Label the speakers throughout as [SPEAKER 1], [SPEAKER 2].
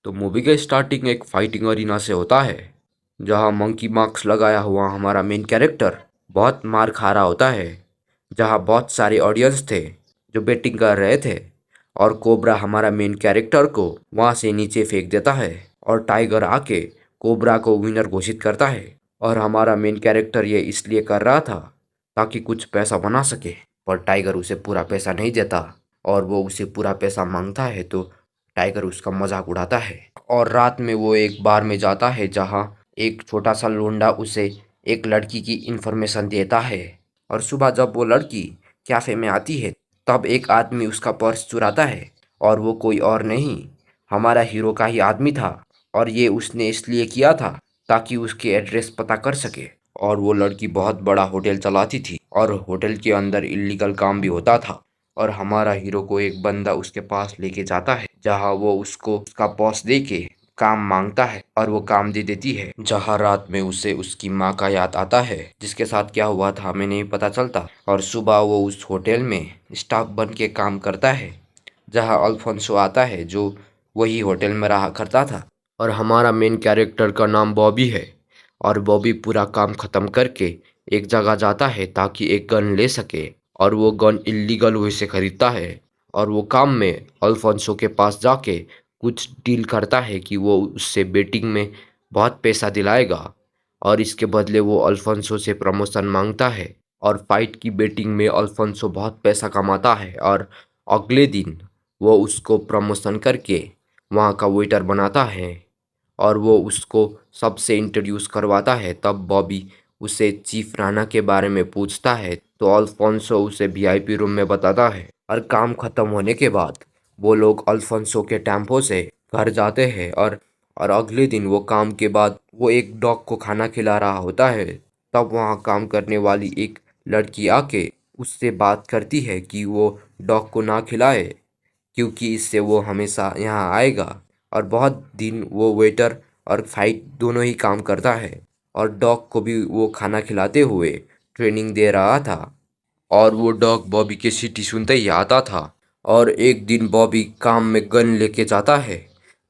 [SPEAKER 1] तो मूवी का स्टार्टिंग एक फाइटिंग अरीना से होता है, जहां मंकी मार्क्स लगाया हुआ हमारा मेन कैरेक्टर बहुत मार खा रहा होता है। जहां बहुत सारे ऑडियंस थे जो बेटिंग कर रहे थे, और कोबरा हमारा मेन कैरेक्टर को वहां से नीचे फेंक देता है, और टाइगर आके कोबरा को विनर घोषित करता है। और हमारा मेन कैरेक्टर ये इसलिए कर रहा था ताकि कुछ पैसा बना सके, पर टाइगर उसे पूरा पैसा नहीं देता, और वो उसे पूरा पैसा मांगता है तो टाइगर उसका मजाक उड़ाता है। और रात में वो एक बार में जाता है जहाँ एक छोटा सा लोंडा उसे एक लड़की की इन्फॉर्मेशन देता है। और सुबह जब वो लड़की कैफे में आती है, तब एक आदमी उसका पर्स चुराता है, और वो कोई और नहीं, हमारा हीरो का ही आदमी था। और ये उसने इसलिए किया था ताकि उसके एड्रेस पता कर सके। और वो लड़की बहुत बड़ा होटल चलाती थी, और होटल के अंदर इलीगल काम भी होता था। और हमारा हीरो को एक बंदा उसके पास लेके जाता है, जहाँ वो उसको उसका बॉस दे के काम मांगता है, और वो काम दे देती है। जहाँ रात में उसे उसकी माँ का याद आता है, जिसके साथ क्या हुआ था हमें नहीं पता चलता। और सुबह वो उस होटल में स्टाफ बन के काम करता है, जहाँ अल्फोंसो आता है जो वही होटल में रहा करता था। और हमारा मेन कैरेक्टर का नाम बॉबी है, और बॉबी पूरा काम खत्म करके एक जगह जाता है ताकि एक गन ले सके। और वो गन इलीगल वे से खरीदता है, और वो काम में अल्फोंसो के पास जाके कुछ डील करता है कि वो उससे बेटिंग में बहुत पैसा दिलाएगा, और इसके बदले वो अल्फोंसो से प्रमोशन मांगता है। और फाइट की बेटिंग में अल्फोंसो बहुत पैसा कमाता है, और अगले दिन वो उसको प्रमोशन करके वहाँ का वेटर बनाता है, और वो उसको सबसे इंट्रोड्यूस करवाता है। तब बॉबी उसे चीफ राणा के बारे में पूछता है, तो अल्फोंसो उसे वीआईपी रूम में बताता है। और काम खत्म होने के बाद वो लोग अल्फोंसो के टेम्पो से घर जाते हैं, और अगले दिन वो काम के बाद वो एक डॉग को खाना खिला रहा होता है। तब वहाँ काम करने वाली एक लड़की आके उससे बात करती है कि वो डॉग को ना खिलाए, क्योंकि इससे वो हमेशा यहाँ आएगा। और बहुत दिन वो वेटर और फाइट दोनों ही काम करता है, और डॉग को भी वो खाना खिलाते हुए ट्रेनिंग दे रहा था। और वो डॉग बॉबी की सीटी सुनते ही आता था। और एक दिन बॉबी काम में गन लेके जाता है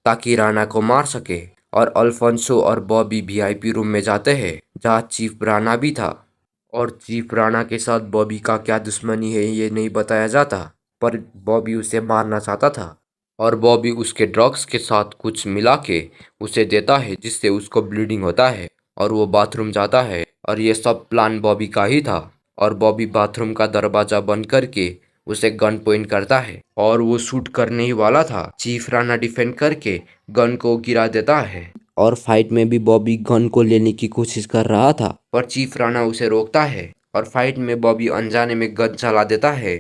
[SPEAKER 1] ताकि राणा को मार सके। और अल्फोंसो और बॉबी वीआईपी रूम में जाते हैं, जहाँ चीफ राणा भी था। और चीफ राणा के साथ बॉबी का क्या दुश्मनी है ये नहीं बताया जाता, पर बॉबी उसे मारना चाहता था। और बॉबी उसके ड्रग्स के साथ कुछ मिला के उसे देता है, जिससे उसको ब्लीडिंग होता है, और वो बाथरूम जाता है। और ये सब प्लान बॉबी का ही था। और बॉबी बाथरूम का दरवाजा बंद करके उसे गन पॉइंट करता है, और वो शूट करने ही वाला था। चीफ राणा डिफेंड करके गन को गिरा देता है, और फाइट में भी बॉबी गन को लेने की कोशिश कर रहा था, पर चीफ राणा उसे रोकता है। और फाइट में बॉबी अनजाने में गन चला देता है,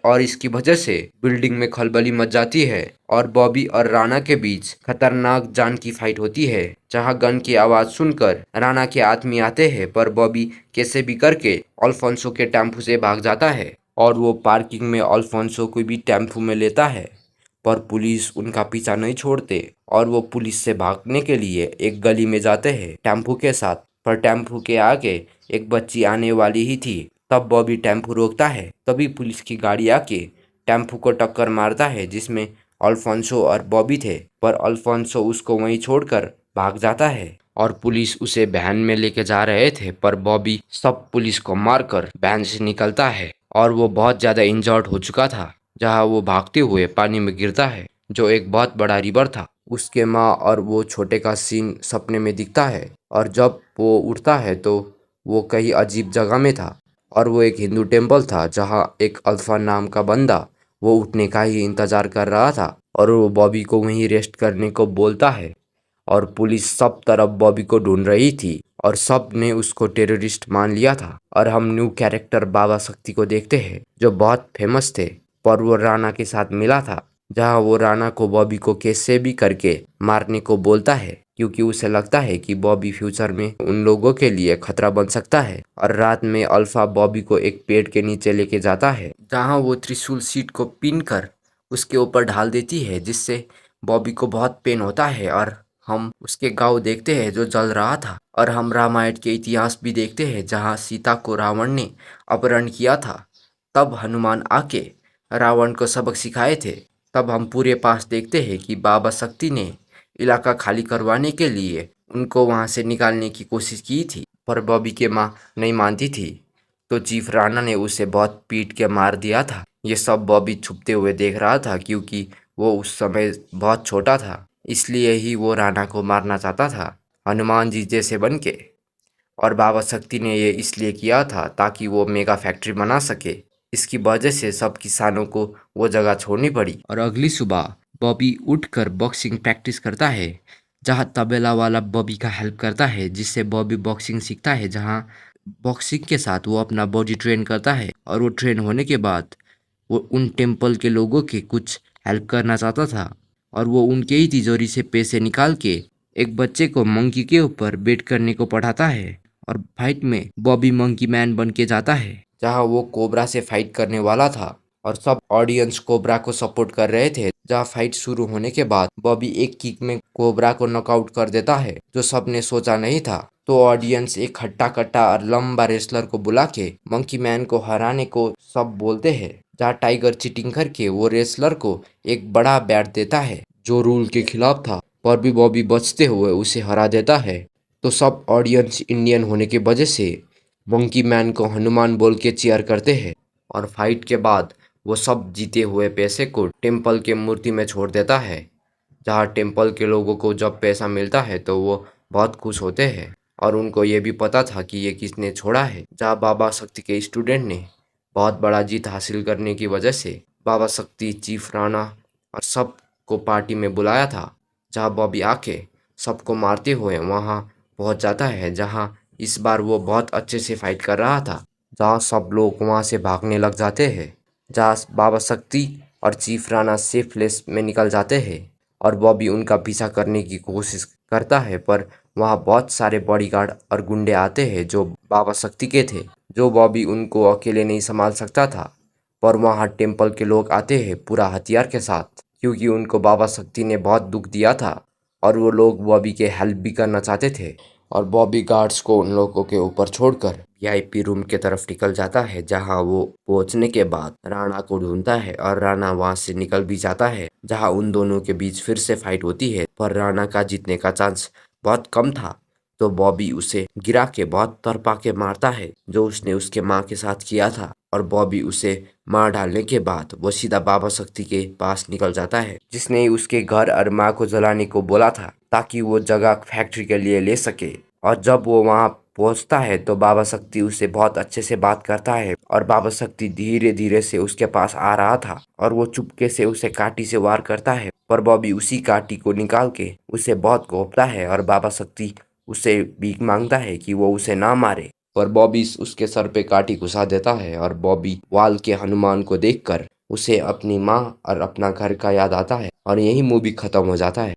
[SPEAKER 1] और इसकी वजह से बिल्डिंग में खलबली मच जाती है। और बॉबी और राणा के बीच खतरनाक जान की फाइट होती है, जहां गन की आवाज सुनकर राणा के आदमी आते हैं, पर बॉबी कैसे भी करके अल्फोंसो के टेम्पो से भाग जाता है। और वो पार्किंग में अल्फोंसो को भी टेम्पो में लेता है, पर पुलिस उनका पीछा नहीं छोड़ते, और वो पुलिस से भागने के लिए एक गली में जाते हैं टेम्पो के साथ। पर टेम्पो के आगे एक बच्ची आने वाली ही थी। तब बॉबी टेम्पो रोकता है, तभी पुलिस की गाड़ी आके टेम्पो को टक्कर मारता है, जिसमें अल्फोंसो और बॉबी थे। पर अल्फोंसो उसको वहीं छोड़कर भाग जाता है, और पुलिस उसे वैन में लेके जा रहे थे, पर बॉबी सब पुलिस को मारकर वैन से निकलता है। और वो बहुत ज़्यादा इंजर्ड हो चुका था, जहाँ वो भागते हुए पानी में गिरता है, जो एक बहुत बड़ा रिवर था। उसके माँ और वो छोटे का सीन सपने में दिखता है, और जब वो उठता है तो वो कहीं अजीब जगह में था, और वो एक हिंदू टेम्पल था, जहाँ एक अल्फा नाम का बंदा वो उठने का ही इंतजार कर रहा था, और वो बॉबी को वहीं रेस्ट करने को बोलता है। और पुलिस सब तरफ बॉबी को ढूंढ रही थी, और सब ने उसको टेररिस्ट मान लिया था। और हम न्यू कैरेक्टर बाबा शक्ति को देखते हैं, जो बहुत फेमस थे, पर वो राणा के साथ मिला था, जहां वो राणा को बॉबी को कैसे भी करके मारने को बोलता है, क्योंकि उसे लगता है कि बॉबी फ्यूचर में उन लोगों के लिए खतरा बन सकता है। और रात में अल्फा बॉबी को एक पेड़ के नीचे लेके जाता है, जहां वो त्रिशूल सीट को पिन कर उसके ऊपर ढाल देती है, जिससे बॉबी को बहुत पेन होता है। और हम उसके गांव देखते हैं जो जल रहा था, और हम रामायण के इतिहास भी देखते हैं, जहां सीता को रावण ने अपहरण किया था। तब हनुमान आके रावण को सबक सिखाए थे। तब हम पूरे पास देखते हैं कि बाबा शक्ति ने इलाका खाली करवाने के लिए उनको वहां से निकालने की कोशिश की थी, पर बॉबी के माँ नहीं मानती थी, तो चीफ राणा ने उसे बहुत पीट के मार दिया था। ये सब बॉबी छुपते हुए देख रहा था, क्योंकि वो उस समय बहुत छोटा था, इसलिए ही वो राणा को मारना चाहता था हनुमान जी जैसे बन के। और बाबा शक्ति ने ये इसलिए किया था ताकि वो मेगा फैक्ट्री बना सके। इसकी वजह से सब किसानों को वो जगह छोड़नी पड़ी। और अगली सुबह बॉबी उठकर बॉक्सिंग प्रैक्टिस करता है, जहाँ तबेला वाला बॉबी का हेल्प करता है, जिससे बॉबी बॉक्सिंग सीखता है। जहाँ बॉक्सिंग के साथ वो अपना बॉडी ट्रेन करता है, और वो ट्रेन होने के बाद वो उन टेम्पल के लोगों की कुछ हेल्प करना चाहता था, और वो उनके ही तिजोरी से पैसे निकाल के एक बच्चे को मंकी के ऊपर बेट करने को पढ़ाता है। और फाइट में बॉबी मंकी मैन बन के जाता है, जहाँ वो कोबरा से फाइट करने वाला था, और सब ऑडियंस कोबरा को सपोर्ट कर रहे थे। जहाँ फाइट शुरू होने के बाद बॉबी एक किक में कोबरा को नॉकआउट कर देता है, जो सबने सोचा नहीं था। तो ऑडियंस एक खट्टा कट्टा और लंबा रेसलर को बुला के मंकी मैन को हराने को सब बोलते हैं, जहाँ टाइगर चीटिंग करके वो रेसलर को एक बड़ा बैट देता है, जो रूल के खिलाफ था, पर भी बॉबी बचते हुए उसे हरा देता है। तो सब ऑडियंस इंडियन होने की वजह से मंकी मैन को हनुमान बोल के चीयर करते हैं। और फाइट के बाद वो सब जीते हुए पैसे को टेम्पल के मूर्ति में छोड़ देता है, जहाँ टेम्पल के लोगों को जब पैसा मिलता है तो वो बहुत खुश होते हैं, और उनको ये भी पता था कि ये किसने छोड़ा है। जहाँ बाबा शक्ति के स्टूडेंट ने बहुत बड़ा जीत हासिल करने की वजह से बाबा शक्ति, चीफ राणा और सब को पार्टी में बुलाया था, जहाँ बॉबी आके सबको मारते हुए वहाँ पहुँच जाता है, जहाँ इस बार वो बहुत अच्छे से फाइट कर रहा था, जहाँ सब लोग वहाँ से भागने लग जाते हैं, जहाँ बाबा शक्ति और चीफ राणा सेफ प्लेस में निकल जाते हैं, और बॉबी उनका पीछा करने की कोशिश करता है, पर वहाँ बहुत सारे बॉडीगार्ड और गुंडे आते हैं जो बाबा शक्ति के थे, जो बॉबी उनको अकेले नहीं संभाल सकता था। पर वहाँ टेम्पल के लोग आते हैं पूरा हथियार के साथ, क्योंकि उनको बाबा शक्ति ने बहुत दुख दिया था, और वो लोग बॉबी के हेल्प भी करना चाहते थे। और बॉबी गार्ड्स को उन लोगों के ऊपर छोड़कर वीआईपी रूम की तरफ निकल जाता है, जहां वो पहुंचने के बाद राणा को ढूंढता है, और राणा वहां से निकल भी जाता है, जहां उन दोनों के बीच फिर से फाइट होती है, पर राणा का जीतने का चांस बहुत कम था। तो बॉबी उसे गिरा के बहुत तड़पा के मारता है, जो उसने उसके माँ के साथ किया था। और बॉबी उसे मार डालने के बाद वो सीधा बाबा शक्ति के पास निकल जाता है, जिसने उसके घर और माँ को जलाने को बोला था, ताकि वो जगह फैक्ट्री के लिए ले सके। और जब वो वहाँ पहुँचता है तो बाबा शक्ति उससे बहुत अच्छे से बात करता है, और बाबा शक्ति धीरे धीरे से उसके पास आ रहा था, और वो चुपके से उसे काटी से वार करता है, पर बॉबी उसी काटी को निकाल के उसे बहुत घोंपता है, और बाबा शक्ति उससे भीख मांगता है कि वो उसे ना मारे, पर बॉबी उसके सर पे काटी घुसा देता है। और बॉबी वाल के हनुमान को देखकर उसे अपनी माँ और अपना घर का याद आता है, और यही मूवी खत्म हो जाता है।